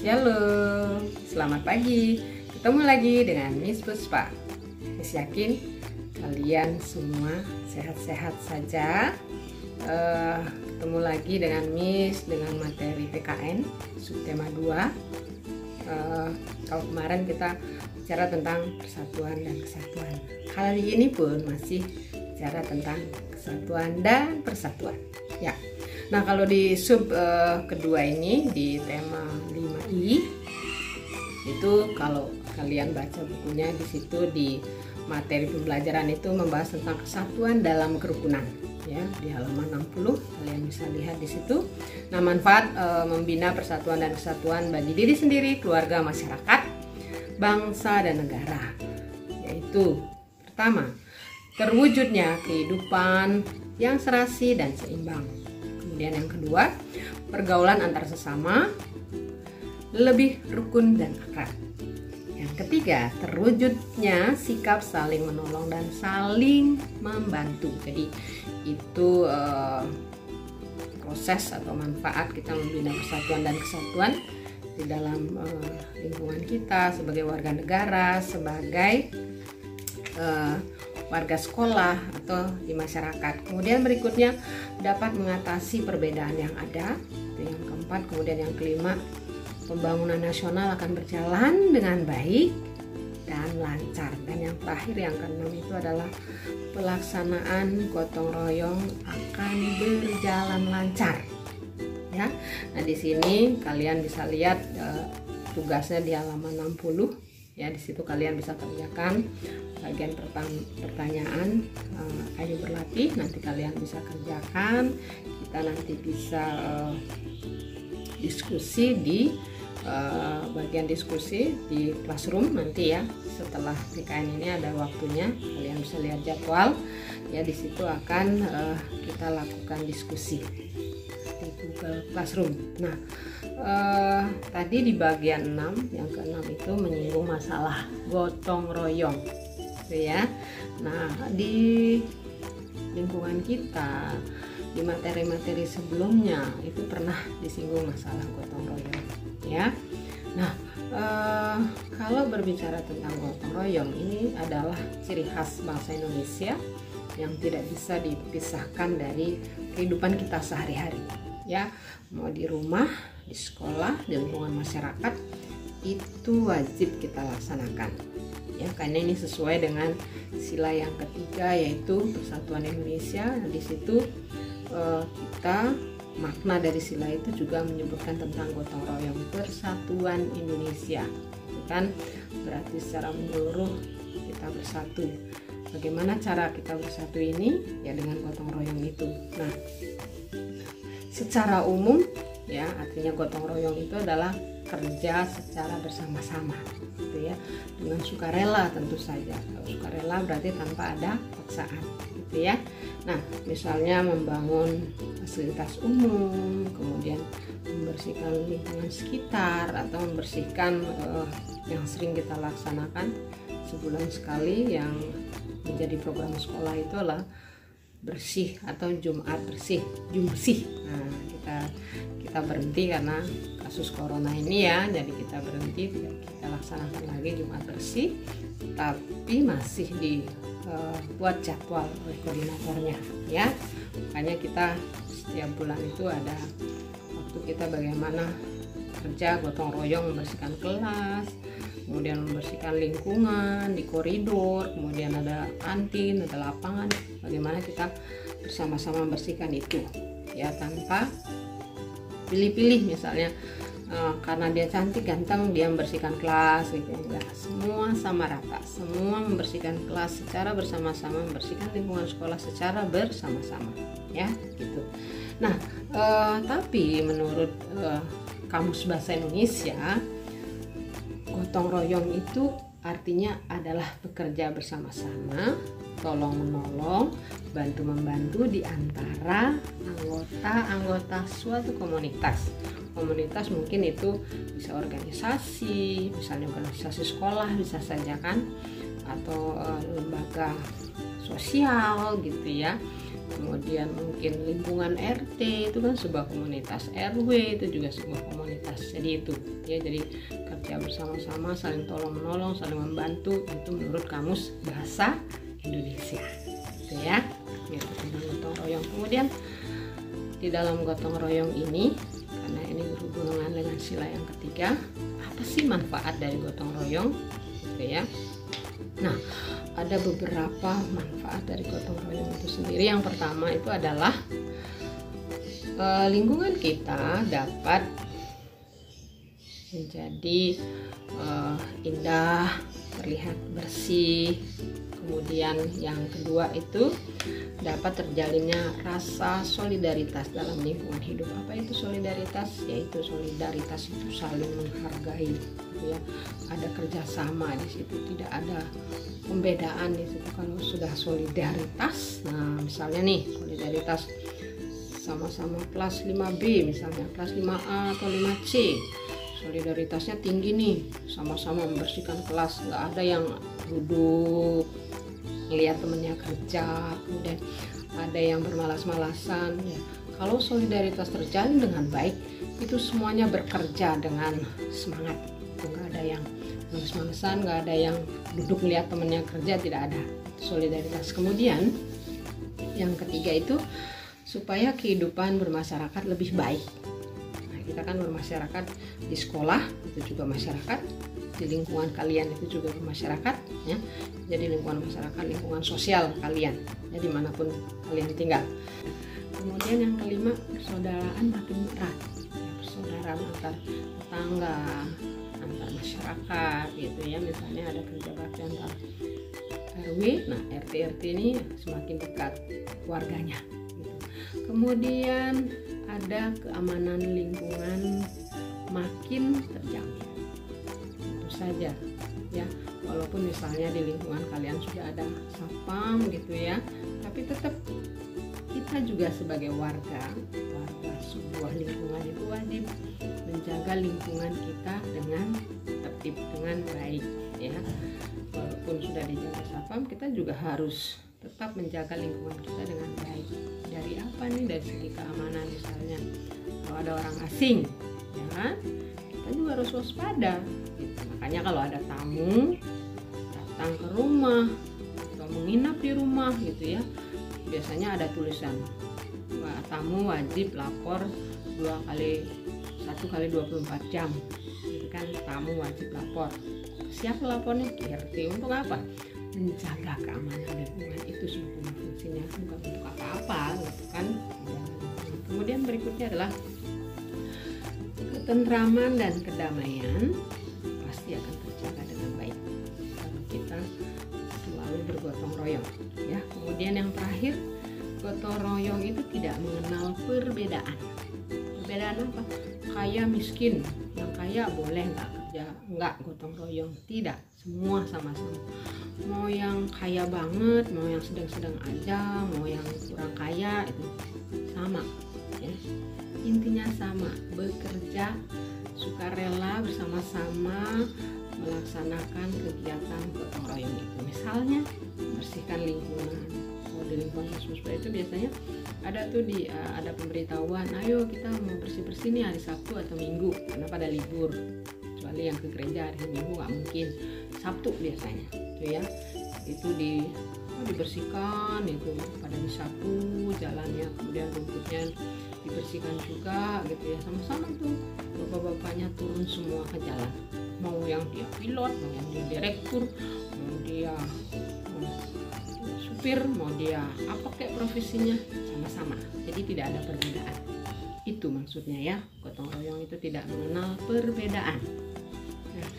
Halo, selamat pagi. Ketemu lagi dengan Miss Puspa. Miss yakin kalian semua sehat-sehat saja. Ketemu lagi dengan Miss dengan materi PKN subtema 2. Kalau kemarin kita bicara tentang persatuan dan kesatuan, kali ini pun masih bicara tentang kesatuan dan persatuan. Ya. Nah, kalau di sub kedua ini di tema 5I itu, kalau kalian baca bukunya, di situ di materi pembelajaran itu membahas tentang kesatuan dalam kerukunan, ya, di halaman 60 kalian bisa lihat di situ. Nah, manfaat membina persatuan dan kesatuan bagi diri sendiri, keluarga, masyarakat, bangsa dan negara, yaitu pertama, terwujudnya kehidupan yang serasi dan seimbang. Kemudian yang kedua, pergaulan antar sesama lebih rukun dan akrab. Yang ketiga, terwujudnya sikap saling menolong dan saling membantu. Jadi itu proses atau manfaat kita membina persatuan dan kesatuan di dalam lingkungan kita sebagai warga negara, sebagai warga sekolah atau di masyarakat. Kemudian berikutnya, dapat mengatasi perbedaan yang ada. Itu yang keempat. Kemudian yang kelima, pembangunan nasional akan berjalan dengan baik dan lancar. Dan yang terakhir, yang keenam, itu adalah pelaksanaan gotong royong akan berjalan lancar. Ya. Nah, di sini kalian bisa lihat tugasnya di halaman 60. Ya, di situ kalian bisa kerjakan bagian pertanyaan ayo berlatih, nanti kalian bisa kerjakan. Kita nanti bisa diskusi di bagian diskusi di classroom nanti, ya. Setelah PKN ini ada waktunya, kalian bisa lihat jadwal, ya. Di situ akan kita lakukan diskusi di Google Classroom. Nah, tadi di bagian 6, yang ke-6 itu menyinggung masalah gotong royong, gitu ya. Nah, di lingkungan kita, di materi-materi sebelumnya itu pernah disinggung masalah gotong royong, ya. Nah, kalau berbicara tentang gotong royong, ini adalah ciri khas bangsa Indonesia yang tidak bisa dipisahkan dari kehidupan kita sehari-hari, ya. Mau di rumah, di sekolah, di lingkungan masyarakat, itu wajib kita laksanakan, ya, karena ini sesuai dengan sila yang ketiga, yaitu Persatuan Indonesia. Nah, di situ kita, makna dari sila itu juga menyebutkan tentang gotong royong persatuan Indonesia, kan berarti secara menyeluruh kita bersatu. Bagaimana cara kita bersatu ini? Ya, dengan gotong royong itu. Nah, secara umum, ya, artinya gotong royong itu adalah kerja secara bersama-sama, gitu ya, dengan sukarela tentu saja. Kalau sukarela berarti tanpa ada paksaan, gitu ya. Nah, misalnya membangun fasilitas umum, kemudian membersihkan lingkungan sekitar, atau membersihkan yang sering kita laksanakan sebulan sekali yang menjadi program sekolah, itu adalah bersih atau Jumat bersih, Jumsih. Nah, kita berhenti karena kasus corona ini, ya, jadi kita berhenti, tidak kita laksanakan lagi Jumat bersih, tapi masih dibuat jadwal oleh koordinatornya, ya. Makanya kita setiap bulan itu ada waktu kita bagaimana kerja gotong royong, membersihkan kelas, kemudian membersihkan lingkungan di koridor, kemudian ada kantin, ada lapangan, bagaimana kita bersama-sama membersihkan itu, ya, tanpa pilih-pilih. Misalnya karena dia cantik, ganteng, dia membersihkan kelas, gitu. Enggak, semua sama rata, semua membersihkan kelas secara bersama-sama, membersihkan lingkungan sekolah secara bersama-sama, ya, gitu. Nah, tapi menurut Kamus Bahasa Indonesia, gotong royong itu artinya adalah bekerja bersama-sama, tolong-menolong, bantu-membantu di antara anggota-anggota suatu komunitas. Komunitas mungkin itu bisa organisasi, misalnya organisasi sekolah bisa saja, kan, atau lembaga sosial, gitu ya. kemudian mungkin lingkungan RT itu kan sebuah komunitas, RW itu juga sebuah komunitas. Jadi itu ya, jadi kerja bersama-sama, saling tolong menolong, saling membantu, itu menurut Kamus Bahasa Indonesia gitu ya, itu tentang gotong royong. Kemudian di dalam gotong royong ini, karena ini berhubungan dengan sila yang ketiga, apa sih manfaat dari gotong royong gitu ya. Nah, ada beberapa manfaat dari gotong royong itu sendiri. Yang pertama itu adalah lingkungan kita dapat menjadi indah, terlihat bersih. Kemudian yang kedua itu dapat terjalinnya rasa solidaritas dalam lingkungan hidup. Apa itu solidaritas? Yaitu solidaritas itu saling menghargai, gitu ya. Ada kerjasama di situ, tidak ada pembedaan di situ. Kalau sudah solidaritas, nah misalnya nih solidaritas sama-sama kelas 5B misalnya, kelas 5A atau 5C, solidaritasnya tinggi nih, sama-sama membersihkan kelas, nggak ada yang duduk lihat temennya kerja, kemudian ada yang bermalas-malasan ya. Kalau solidaritas terjalin dengan baik, itu semuanya bekerja dengan semangat, nggak ada yang malas-malasan, nggak ada yang duduk lihat temennya kerja, tidak ada, solidaritas. Kemudian yang ketiga itu supaya kehidupan bermasyarakat lebih baik. Nah, kita kan bermasyarakat di sekolah, itu juga masyarakat, di lingkungan kalian itu juga bermasyarakat ya. Jadi lingkungan masyarakat, lingkungan sosial kalian ya, dimanapun kalian tinggal. Kemudian yang kelima, persaudaraan makin erat ya, persaudaraan antar tetangga, antar masyarakat gitu ya. Misalnya ada kerja bakti antar RW, nah RT ini semakin dekat warganya gitu. Kemudian ada keamanan lingkungan makin terjamin saja ya, walaupun misalnya di lingkungan kalian sudah ada satpam gitu ya, tapi tetap kita juga sebagai warga sebuah lingkungan itu wajib menjaga lingkungan kita dengan tertib, dengan baik ya. Walaupun sudah dijaga satpam, kita juga harus tetap menjaga lingkungan kita dengan baik. Dari apa nih? Dari segi keamanan misalnya, kalau ada orang asing ya kan, kita juga harus waspada gitu. Makanya kalau ada tamu datang ke rumah atau menginap di rumah gitu ya, biasanya ada tulisan tamu wajib lapor 1 kali 24 jam gitu kan, tamu wajib lapor. Siapa lapornya? RT. Untuk apa? Menjaga keamanan lingkungan, itu sebetulnya fungsinya, bukan untuk apa-apa gitu kan. Kemudian berikutnya adalah ketentraman dan kedamaian pasti akan terjaga dengan baik kalau kita selalu bergotong royong ya. Kemudian yang terakhir, gotong royong itu tidak mengenal perbedaan. Perbedaan apa? Kaya miskin, yang kaya boleh nggak kerja, nggak gotong royong, tidak, semua sama-sama. Mau yang kaya banget, mau yang sedang-sedang aja, mau yang kurang kaya, itu sama ya. Intinya sama, bekerja sukarela bersama-sama melaksanakan kegiatan gotong royong itu. Misalnya membersihkan lingkungan. Kalau di lingkungan Musmusda itu biasanya ada tuh ada pemberitahuan, ayo kita mau bersih-bersih nih hari Sabtu atau Minggu, karena pada libur. Kecuali yang ke gereja hari Minggu nggak mungkin, Sabtu biasanya tuh ya. Itu dibersihkan, itu pada disapu jalannya, kemudian rumputnya dibersihkan juga gitu ya, sama-sama tuh bapak-bapaknya turun semua ke jalan, mau yang dia pilot, mau yang dia direktur, mau dia supir, mau dia apa kayak profesinya, sama-sama, jadi tidak ada perbedaan. Itu maksudnya ya, gotong royong itu tidak mengenal perbedaan. Nah,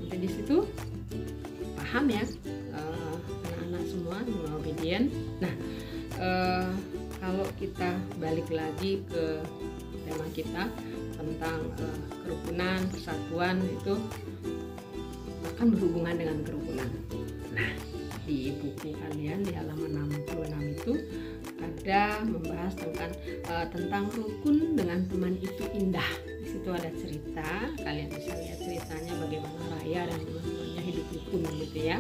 jadi di situ paham ya anak-anak semua yang obedient. Nah, kalau kita balik lagi ke tema kita tentang kerukunan, persatuan, itu akan berhubungan dengan kerukunan. Nah, di buku kalian di halaman 66 itu ada membahas tentang rukun dengan teman itu indah. Di situ ada cerita, kalian bisa lihat ceritanya bagaimana Raya dan teman-temannya hidup rukun gitu ya.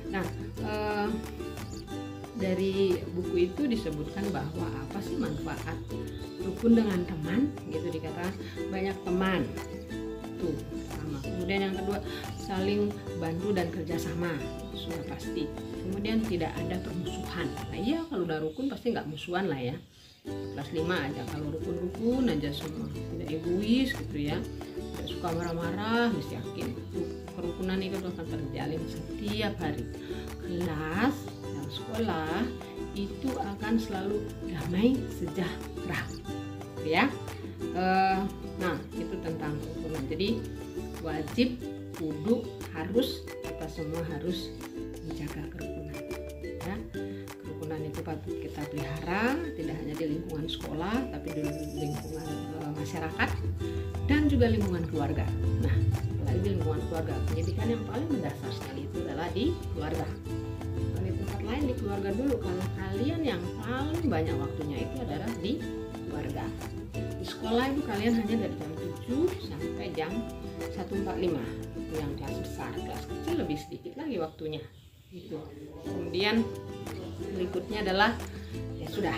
Nah, dari dari buku itu disebutkan bahwa apa sih manfaat rukun dengan teman, gitu dikatakan banyak teman tuh sama. Kemudian yang kedua, saling bantu dan kerjasama, sudah pasti. Kemudian tidak ada permusuhan. Nah iya, kalau udah rukun pasti nggak musuhan lah ya. Kelas 5 aja kalau rukun aja semua, tidak egois gitu ya, tidak suka marah-marah, mesti yakin kerukunan itu akan terjalin setiap hari. Kelas dan sekolah itu akan selalu damai sejahtera ya. Nah itu tentang kerukunan. Jadi wajib, kudu, harus, kita semua harus menjaga kerukunan ya. Kerukunan itu patut kita pelihara, tidak hanya di lingkungan sekolah tapi di lingkungan masyarakat dan juga lingkungan keluarga. Nah apalagi di lingkungan keluarga, pendidikan yang paling mendasar sekali itu adalah di keluarga. Kalau di tempat lain, di keluarga dulu, karena kalian yang paling banyak waktunya itu adalah di keluarga. Di sekolah itu kalian hanya dari jam 7 sampai jam 1.45, itu yang kelas besar. Kelas kecil lebih sedikit lagi waktunya itu. Kemudian berikutnya adalah ya sudah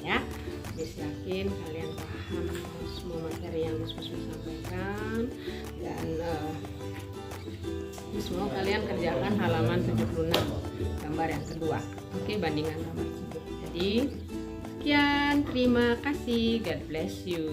ya, yakin kalian paham semua materi yang Mas sampaikan, dan semua kalian kerjakan halaman 76 gambar yang kedua. Oke, bandingan gambar tersebut. Jadi sekian, terima kasih, God bless you.